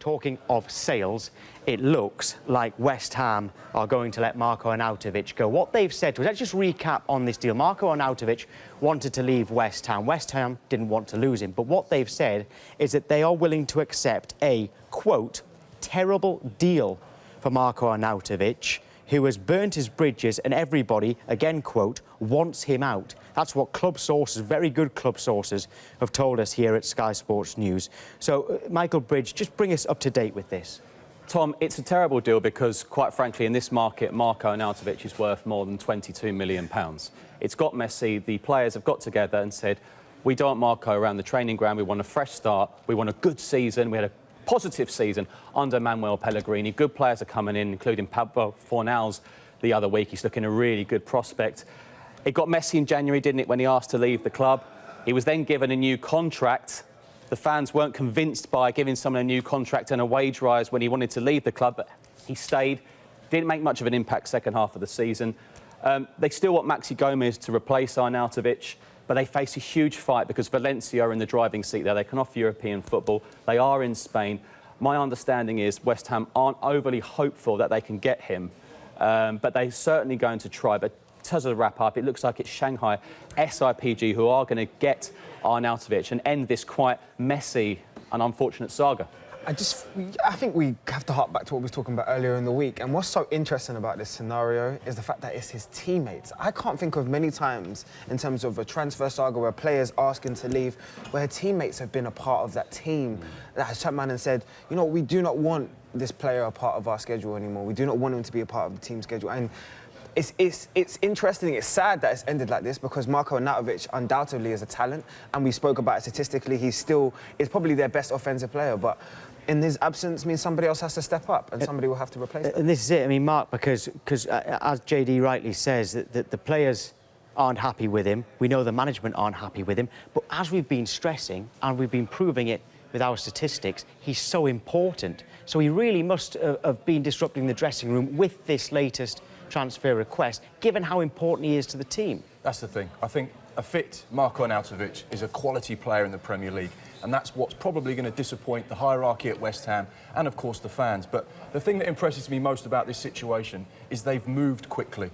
talking of sales, it looks like West Ham are going to let Marko Arnautovic go. What they've said to us, let's just recap on this deal. Marko Arnautovic wanted to leave West Ham. West Ham didn't want to lose him. But what they've said is that they are willing to accept a, quote, terrible deal for Marko Arnautovic, who has burnt his bridges and everybody, again, quote, wants him out. That's what club sources, very good club sources, have told us here at Sky Sports News. So, Michael Bridge, just bring us up to date with this. Tom, it's a terrible deal because, quite frankly, in this market, Marko Arnautovic is worth more than £22 million. It's got messy. The players have got together and said, we don't want Marko around the training ground. We want a fresh start. We want a good season. We had a positive season under Manuel Pellegrini. Good players are coming in, including Pablo Fornals the other week. He's looking a really good prospect. It got messy in January, didn't it, when he asked to leave the club? He was then given a new contract. The fans weren't convinced by giving someone a new contract and a wage rise when he wanted to leave the club, but he stayed. Didn't make much of an impact second half of the season. They still want Maxi Gomez to replace Arnautovic, but they face a huge fight because Valencia are in the driving seat there. They can offer European football. They are in Spain. My understanding is West Ham aren't overly hopeful that they can get him, but they're certainly going to try. But in terms of the wrap-up, it looks like it's Shanghai SIPG who are going to get Arnautovic and end this quite messy and unfortunate saga. I think we have to hark back to what we were talking about earlier in the week. And what's so interesting about this scenario is the fact that it's his teammates. I can't think of many times in terms of a transfer saga where players asking to leave, where teammates have been a part of that team that has sat man and said, you know, we do not want this player a part of our schedule anymore. We do not want him to be a part of the team schedule. And it's interesting, it's sad that it's ended like this because Marko Arnautovic undoubtedly is a talent, and we spoke about it statistically, he's probably their best offensive player, but in his absence means somebody else has to step up and somebody will have to replace him. And this is it, I mean, Mark, because as JD rightly says, that the players aren't happy with him, we know the management aren't happy with him, but as we've been stressing, and we've been proving it with our statistics, he's so important. So he really must have been disrupting the dressing room with this latest transfer request, given how important he is to the team. That's the thing. I think a fit Marko Arnautovic is a quality player in the Premier League, and that's what's probably going to disappoint the hierarchy at West Ham and, of course, the fans. But the thing that impresses me most about this situation is they've moved quickly.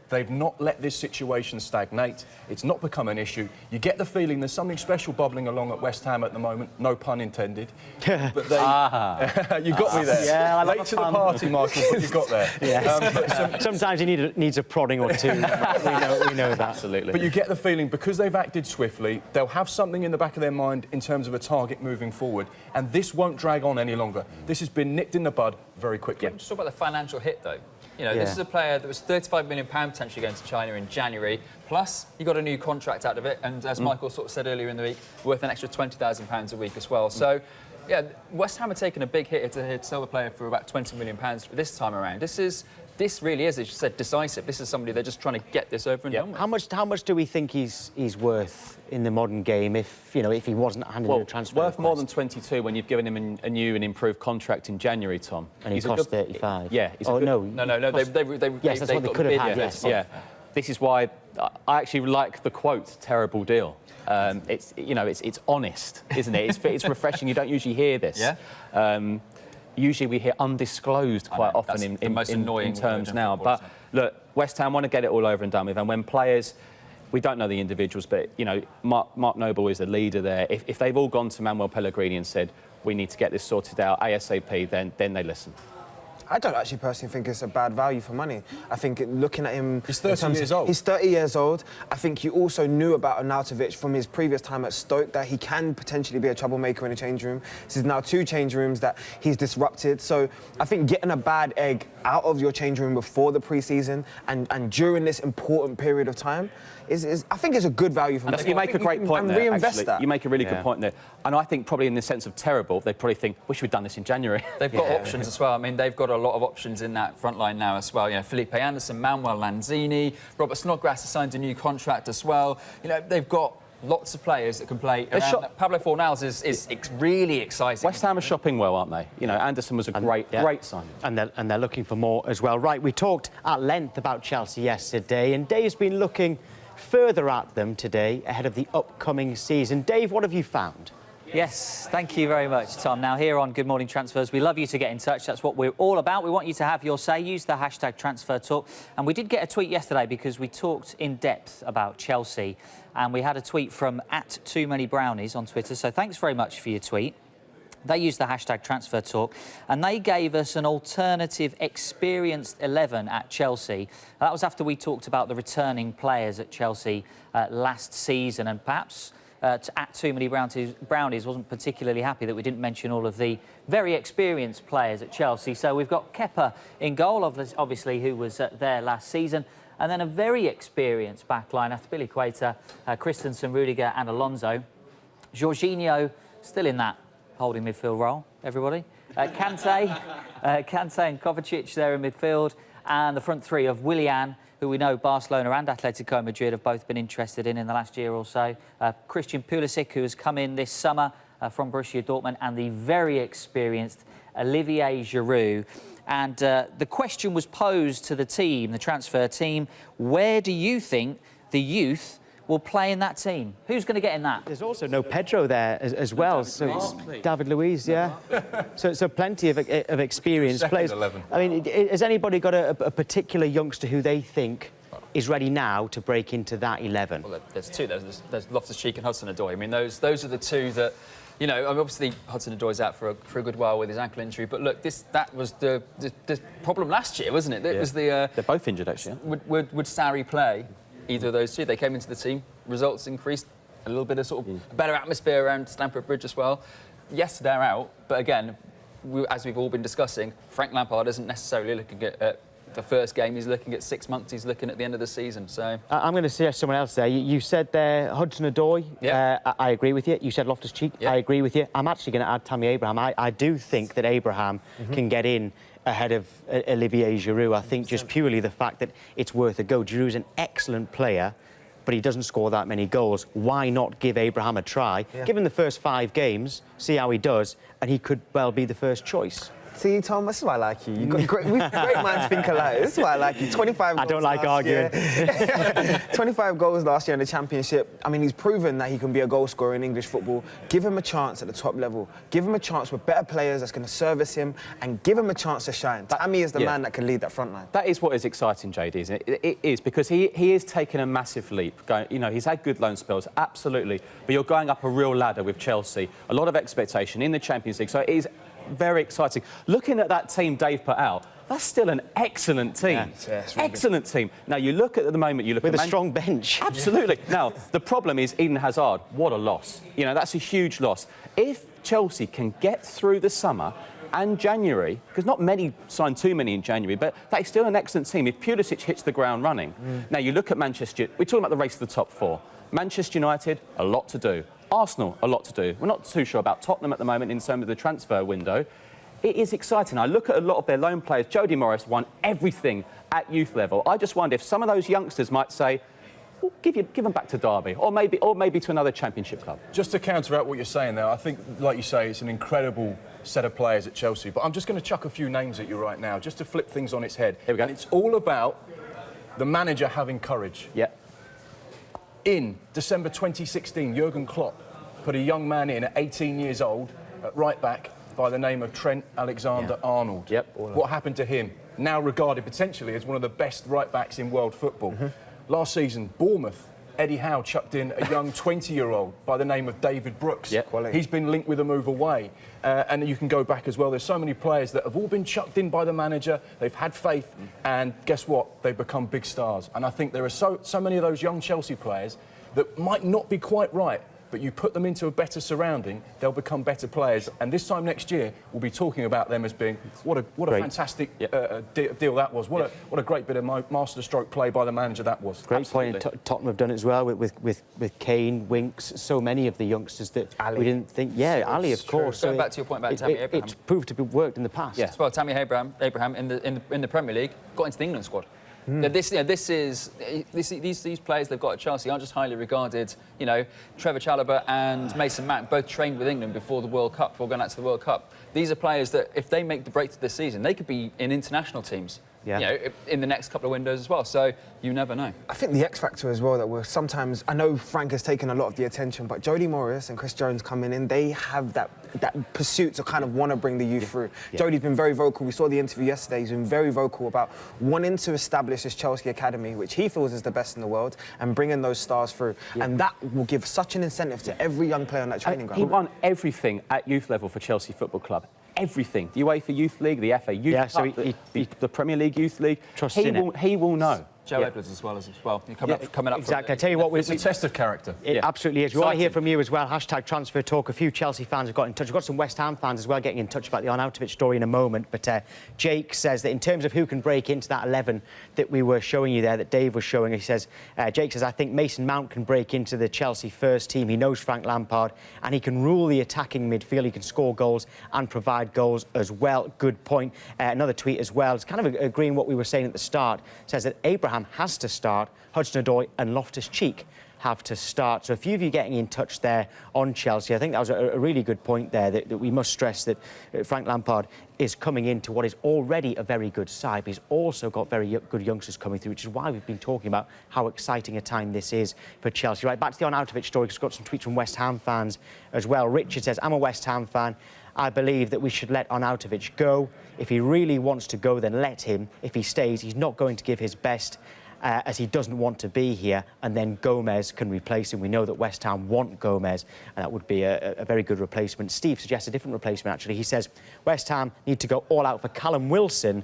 They've not let this situation stagnate. It's not become an issue. You get the feeling there's something special bubbling along at West Ham at the moment, no pun intended. But they... you got me there. Yeah, I late to the party, Michael, but you got there. Yeah. Sometimes he needs a prodding or two. we know that. Absolutely. But you get the feeling, because they've acted swiftly, they'll have something in the back of their mind in terms of a target moving forward, and this won't drag on any longer. This has been nipped in the bud very quickly. Yeah, just talk about the financial hit, though. You know, this is a player that was £35 million potentially going to China in January, plus he got a new contract out of it, and as Michael sort of said earlier in the week, worth an extra £20,000 a week as well. So, yeah, West Ham are taking a big hit to sell the player for about £20 million this time around. This really is, as you said, decisive. This is somebody they're just trying to get this over and done with. How much do we think he's worth in the modern game if he wasn't handed in a transfer worth request? more than 22 when you've given him a new and improved contract in January, Tom. And he cost 35. Yeah. No. Yes, that's what they could have had. Yes. Yeah. This is why I actually like the quote "terrible deal." It's honest, isn't it? It's refreshing. You don't usually hear this. Yeah. Usually we hear undisclosed quite often in terms now. But look, West Ham want to get it all over and done with. And when players, we don't know the individuals, but, you know, Mark Noble is the leader there. If they've all gone to Manuel Pellegrini and said, we need to get this sorted out ASAP, then they listen. I don't actually personally think it's a bad value for money. I think looking at him... He's 30 years old. He's 30 years old. I think you also knew about Arnautovic from his previous time at Stoke that he can potentially be a troublemaker in a change room. This is now 2 change rooms that he's disrupted. So I think getting a bad egg out of your change room before the pre-season and during this important period of time I think is a good value for money. You make a great point there, reinvest that. You make a really good point there. And I think probably in the sense of terrible, they probably think, wish we'd done this in January. They've got options as well. I mean, they've got a lot of options in that front line now as well. You know, Felipe Anderson, Manuel Lanzini, Robert Snodgrass has signed a new contract as well. You know, they've got lots of players that can play around. Pablo Fornals is really exciting. West Ham are shopping well, aren't they? You know, Anderson was a great signing. And they're looking for more as well. Right, we talked at length about Chelsea yesterday, and Dave's been looking further at them today ahead of the upcoming season. Dave, what have you found? Yes, thank you very much, Tom. Now, here on Good Morning Transfers, we love you to get in touch. That's what we're all about. We want you to have your say. Use the hashtag #TransferTalk. And we did get a tweet yesterday because we talked in depth about Chelsea. And we had a tweet from @TooManyBrownies on Twitter. So thanks very much for your tweet. They used the hashtag #TransferTalk, and they gave us an alternative experienced 11 at Chelsea. That was after we talked about the returning players at Chelsea last season, and perhaps @TooManyBrownies wasn't particularly happy that we didn't mention all of the very experienced players at Chelsea. So we've got Kepa in goal, obviously, who was there last season, and then a very experienced backline after Billy Quater, Christensen, Rudiger and Alonso. Jorginho still in that holding midfield role, everybody. Kante and Kovacic there in midfield, and the front three of Willian, who we know Barcelona and Atletico Madrid have both been interested in the last year or so. Christian Pulisic, who has come in this summer from Borussia Dortmund, and the very experienced Olivier Giroud. And the question was posed to the team, the transfer team, where do you think the youth will play in that team? Who's going to get in that? There's also no Pedro there as well. So it's David Luiz, yeah. so plenty of experienced players. 11. I mean, has anybody got a particular youngster who they think is ready now to break into that 11? Well, there's two. There's Loftus-Cheek and Hudson-Odoi. I mean, those are the two that, you know, obviously Hudson-Odoi's out for a good while with his ankle injury. But look, that was the problem last year, wasn't it? It was the They're both injured, actually. Would Sarri play? Either of those two, they came into the team, results increased, a little bit of sort of better atmosphere around Stamford Bridge as well. Yes, they're out, but again, as we've all been discussing, Frank Lampard isn't necessarily looking at the first game, he's looking at 6 months, he's looking at the end of the season, so... I'm going to suggest someone else there. You said there Hudson-Odoi, Yep. I agree with you. You said Loftus-Cheek, Yep. I agree with you. I'm actually going to add Tammy Abraham. I do think that Abraham can get in ahead of Olivier Giroud. I think just purely the fact that it's worth a go. Giroud's an excellent player, but he doesn't score that many goals. Why not give Abraham a try? Yeah. Give him the first 5 games, see how he does, and he could well be the first choice. See, Tom, this is why I like you. You've got great minds think alike. This is why I like you. 25 goals. I don't like arguing. 25 goals last year in the Championship. I mean, he's proven that he can be a goal scorer in English football. Give him a chance at the top level. Give him a chance with better players that's going to service him, and give him a chance to shine. Tammy is the man that can lead that front line. That is what is exciting, JD, isn't it? It is, because he is taking a massive leap. You know, he's had good loan spells, absolutely, but you're going up a real ladder with Chelsea. A lot of expectation in the Champions League, so it is very exciting. Looking at that team Dave put out, that's still an excellent team. Yeah, it's really excellent team. Now, you look at the moment, you look with at... a strong bench. Absolutely. Now, the problem is Eden Hazard. What a loss. You know, that's a huge loss. If Chelsea can get through the summer and January, because not many signed too many in January, but that is still an excellent team if Pulisic hits the ground running. Now, you look at Manchester... We're talking about the race to the top 4. Manchester United, a lot to do. Arsenal, a lot to do. We're not too sure about Tottenham at the moment in terms of the transfer window. It is exciting. I look at a lot of their loan players. Jody Morris won everything at youth level. I just wonder if some of those youngsters might say, well, give them back to Derby, or maybe to another Championship club. Just to counteract what you're saying there, I think, like you say, it's an incredible set of players at Chelsea. But I'm just going to chuck a few names at you right now, just to flip things on its head. Here we go. And it's all about the manager having courage. Yeah. In December 2016, Jurgen Klopp put a young man in at 18 years old at right back by the name of Trent Alexander-Arnold. Yep. What happened to him? Now regarded potentially as one of the best right backs in world football. Last season, Bournemouth, Eddie Howe chucked in a young 20-year-old by the name of David Brooks. Yep. He's been linked with a move away. And you can go back as well. There's so many players that have all been chucked in by the manager. They've had faith, and guess what? They've become big stars. And I think there are so many of those young Chelsea players that might not be quite right, but you put them into a better surrounding, they'll become better players. And this time next year, we'll be talking about them as being what a fantastic deal that was. What a great bit of masterstroke play by the manager that was. Great point. Tottenham have done it as well with Kane, Winks, so many of the youngsters that we didn't think. Yeah, Ali, of course. Going back to your point about Tammy Abraham, it's proved to be worked in the past. As well, Tammy Abraham in the Premier League got into the England squad. These players they've got at Chelsea aren't just highly regarded. You know, Trevor Chalobah and Mason Mount both trained with England before the World Cup, before going out to the World Cup. These are players that, if they make the break this season, they could be in international teams. Yeah. You know, in the next couple of windows as well. So you never know. I think the X factor as well that we're sometimes, I know Frank has taken a lot of the attention, but Jody Morris and Chris Jones coming in, they have that pursuit to kind of want to bring the youth through. Yeah. Jody's been very vocal. We saw the interview yesterday. He's been very vocal about wanting to establish this Chelsea Academy, which he feels is the best in the world, and bringing those stars through. Yeah. And that will give such an incentive to every young player on that training ground. He won everything at youth level for Chelsea Football Club. Everything. The UEFA Youth League, the FA Youth Cup, so the Premier League Youth League. He will know. Joe Edwards as well. Coming up. Exactly. I tell you what, it's a test of character. It absolutely is. We want to hear from you as well. Hashtag transfer talk. A few Chelsea fans have got in touch. We've got some West Ham fans as well getting in touch about the Arnautovic story in a moment. But Jake says that in terms of who can break into that 11 that we were showing you there, that Dave was showing, he says, Jake says, I think Mason Mount can break into the Chelsea first team. He knows Frank Lampard and he can rule the attacking midfield. He can score goals and provide goals as well. Good point. Another tweet as well. It's kind of agreeing what we were saying at the start. Says that Abraham has to start. Hudson-Odoi and Loftus-Cheek have to start. So a few of you getting in touch there on Chelsea. I think that was a really good point there, that we must stress that Frank Lampard is coming into what is already a very good side. But he's also got very good youngsters coming through, which is why we've been talking about how exciting a time this is for Chelsea. Right, back to the Arnautovic story, because we've got some tweets from West Ham fans as well. Richard says, I'm a West Ham fan. I believe that we should let Arnautovic go. If he really wants to go, then let him. If he stays, he's not going to give his best. As he doesn't want to be here, and then Gomez can replace him. We know that West Ham want Gomez, and that would be a very good replacement. Steve suggests a different replacement, actually. He says West Ham need to go all out for Callum Wilson,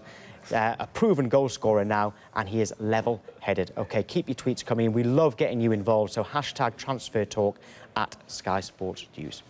a proven goal scorer now, and he is level-headed. OK, keep your tweets coming in. We love getting you involved, so hashtag transfer talk at Sky Sports News.